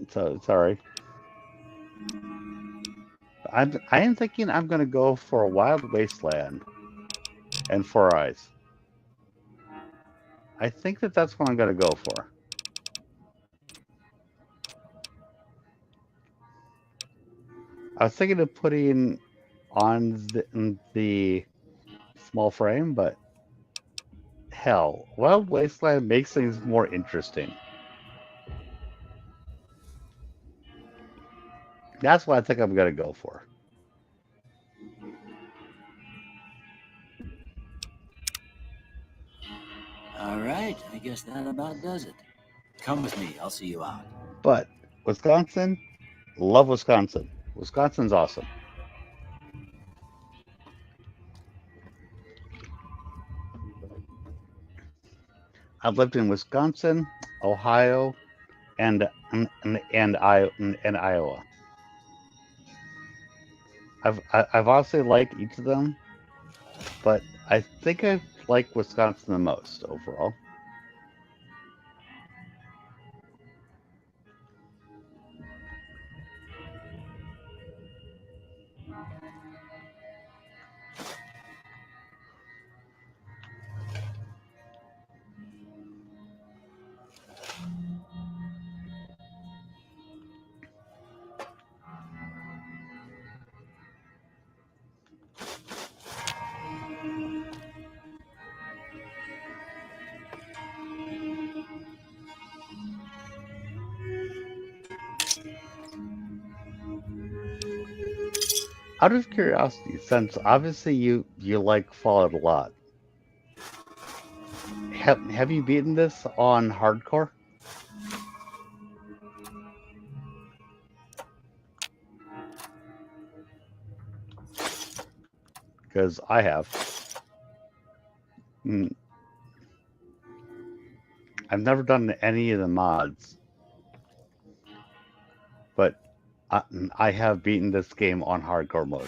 [SPEAKER 1] So sorry. I am thinking I'm going to go for a wild wasteland and Four Eyes. I think that's what I'm going to go for. I was thinking of putting on the small frame, but hell, Wild Wasteland makes things more interesting. That's what I think I'm gonna go for.
[SPEAKER 7] All right, I guess that about does it. Come with me, I'll see you out.
[SPEAKER 1] But Wisconsin, love Wisconsin. Wisconsin's awesome. I've lived in Wisconsin, Ohio, and Iowa. I've honestly liked each of them, but I think I like Wisconsin the most overall. Out of curiosity, since obviously you like Fallout a lot, have you beaten this on hardcore? Because I have. Mm, I've never done any of the mods, but I, I have beaten this game on hardcore mode.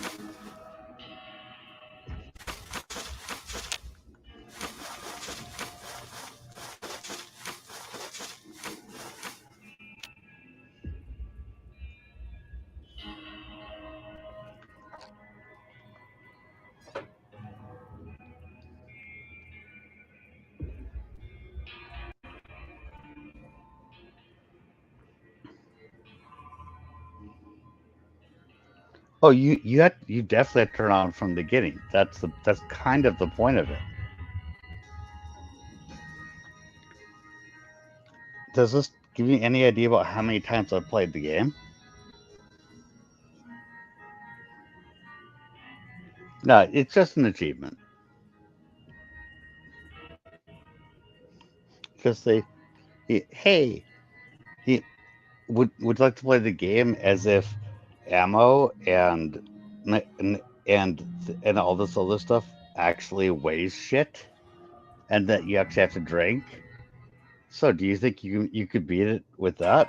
[SPEAKER 1] Oh, you definitely have to turn on from the beginning. That's kind of the point of it. Does this give you any idea about how many times I've played the game? No, it's just an achievement because hey, he would you like to play the game as if ammo and and all this other stuff actually weighs shit, and that you actually have to drink. So, do you think you could beat it with that?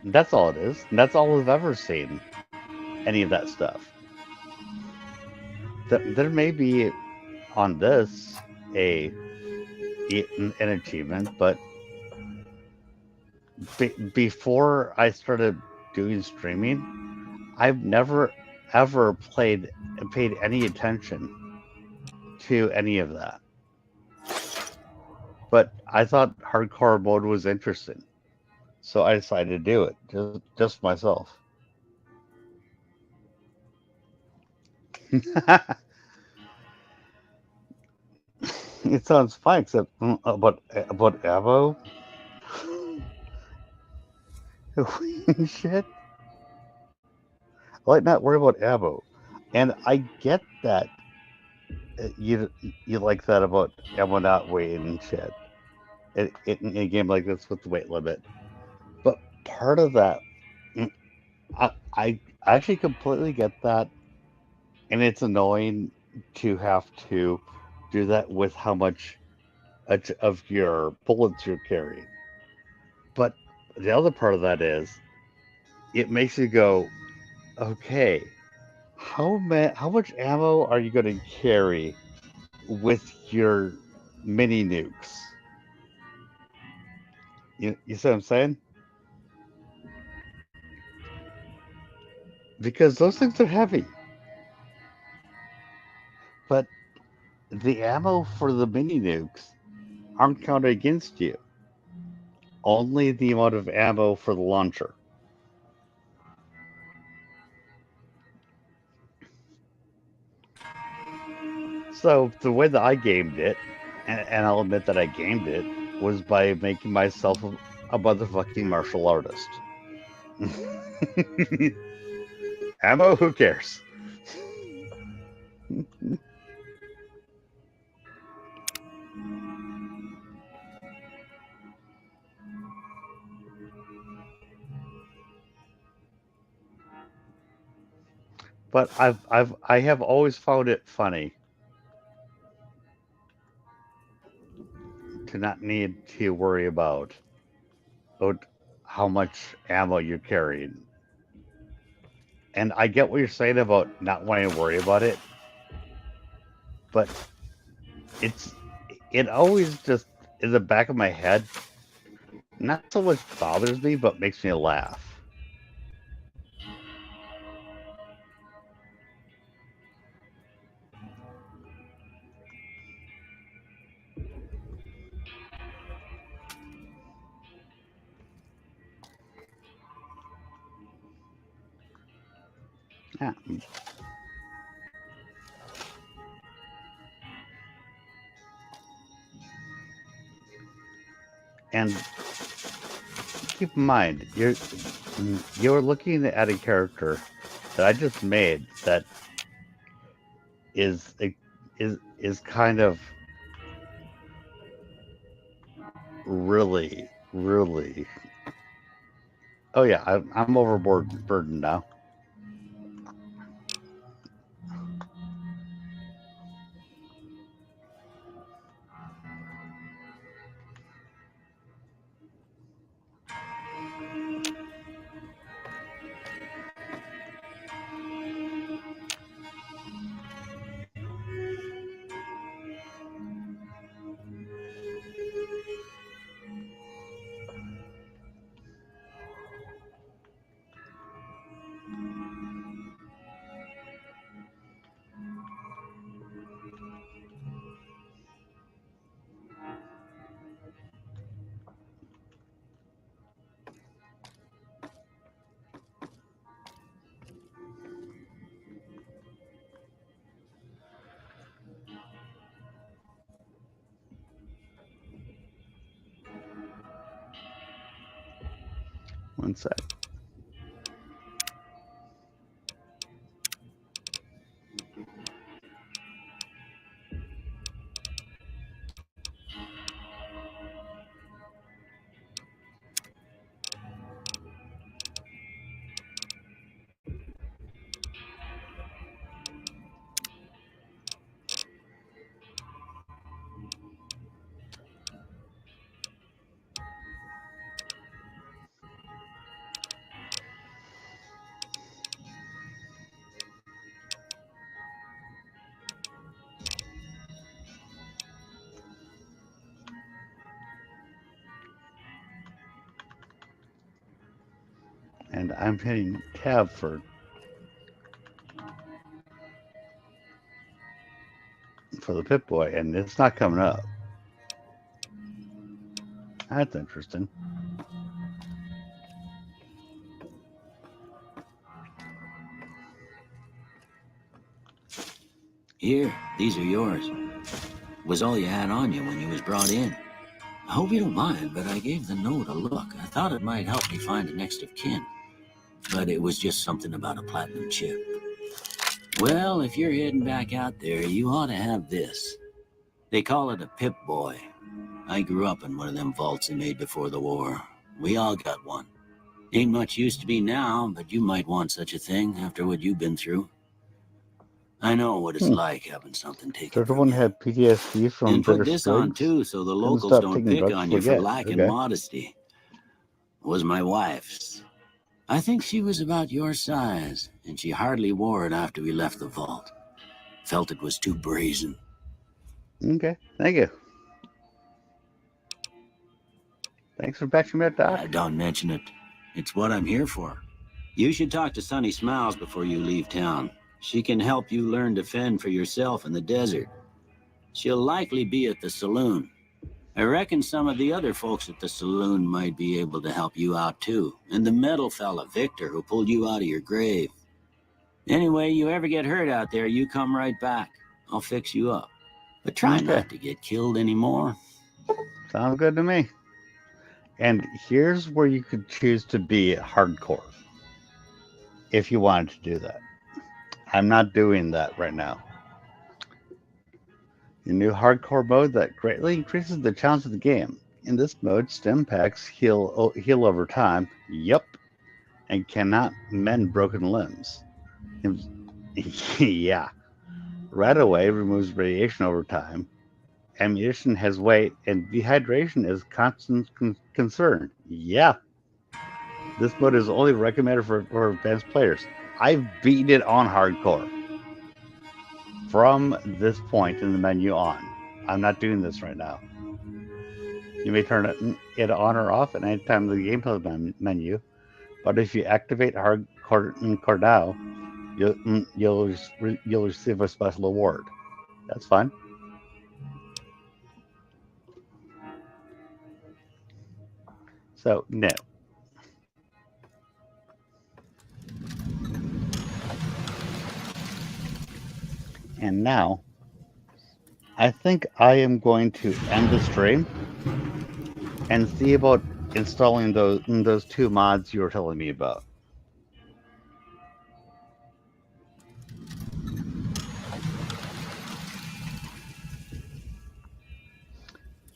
[SPEAKER 1] That's all it is. And that's all I've ever seen. Any of that stuff. There may be on this a an achievement, but before I started doing streaming, I've never ever paid any attention to any of that. But I thought hardcore mode was interesting, so I decided to do it just myself. It sounds fine, except about Avo. Shit, I like not worry about Avo, and I get that you like that about Avo not weighing and shit. In a game like this with the weight limit, but part of that, mm, I actually completely get that, and it's annoying to have to do that with how much of your bullets you carry. But the other part of that is it makes you go, okay, how much ammo are you going to carry with your mini nukes? You see what I'm saying? Because those things are heavy, but the ammo for the mini nukes aren't counted against you. Only the amount of ammo for the launcher. So the way that I gamed it, and I'll admit that I gamed it, was by making myself a motherfucking martial artist. Ammo, who cares? But I have always found it funny to not need to worry about how much ammo you're carrying. And I get what you're saying about not wanting to worry about it, but it's it always just in the back of my head, not so much bothers me, but makes me laugh. Yeah. And keep in mind, you're looking at a character that I just made that is is kind of really. Oh yeah, I'm overboard burdened now. One sec. And I'm hitting tab for the Pip Boy, and it's not coming up. That's interesting.
[SPEAKER 7] Here, these are yours. Was all you had on you when you was brought in. I hope you don't mind, but I gave the note a look. I thought it might help me find a next of kin. But it was just something about a platinum chip. Well, if you're heading back out there, you ought to have this. They call it a Pip Boy. I grew up in one of them vaults they made before the war. We all got one. Ain't much use to be now, but you might want such a thing after what you've been through. I know what it's like having something taken
[SPEAKER 1] So
[SPEAKER 7] from
[SPEAKER 1] everyone
[SPEAKER 7] you.
[SPEAKER 1] had PTSD from
[SPEAKER 7] And put
[SPEAKER 1] bitter
[SPEAKER 7] this on
[SPEAKER 1] sprigs.
[SPEAKER 7] too, so the
[SPEAKER 1] Couldn't
[SPEAKER 7] locals
[SPEAKER 1] stop
[SPEAKER 7] don't
[SPEAKER 1] taking
[SPEAKER 7] pick
[SPEAKER 1] drugs
[SPEAKER 7] on
[SPEAKER 1] to
[SPEAKER 7] you for
[SPEAKER 1] forget.
[SPEAKER 7] lacking
[SPEAKER 1] Okay.
[SPEAKER 7] modesty. Was my wife's. I think she was about your size, and she hardly wore it after we left the vault. Felt it was too brazen.
[SPEAKER 1] Okay. Thank you. Thanks for batching me up, Doc.
[SPEAKER 7] Don't mention it. It's what I'm here for. You should talk to Sunny Smiles before you leave town. She can help you learn to fend for yourself in the desert. She'll likely be at the saloon. I reckon some of the other folks at the saloon might be able to help you out too. And the metal fella, Victor, who pulled you out of your grave. Anyway, you ever get hurt out there, you come right back. I'll fix you up. But try
[SPEAKER 1] Okay.
[SPEAKER 7] not to get killed anymore.
[SPEAKER 1] Sounds good to me. And here's where you could choose to be hardcore if you wanted to do that. I'm not doing that right now. The new hardcore mode that greatly increases the challenge of the game. In this mode, stim packs heal over time. Yup, and cannot mend broken limbs. Yeah. Right away removes radiation over time. Ammunition has weight, and dehydration is constant concern. Yeah. This mode is only recommended for advanced players. I've beaten it on hardcore. From this point in the menu on. I'm not doing this right now. You may turn it on or off at any time in the gameplay menu, but if you activate hardcore now, you'll receive a special award. That's fine. So no. And now, I think I am going to end the stream and see about installing those two mods you were telling me about.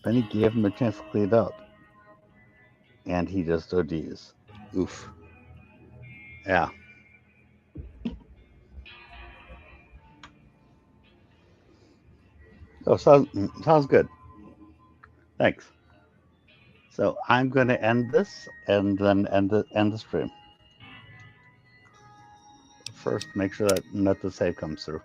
[SPEAKER 1] Benny gave him a chance to clean it up, and he just ODs. Oof. Yeah. Oh, sounds good. Thanks. So I'm going to end this and then end the stream. First, make sure that the save comes through.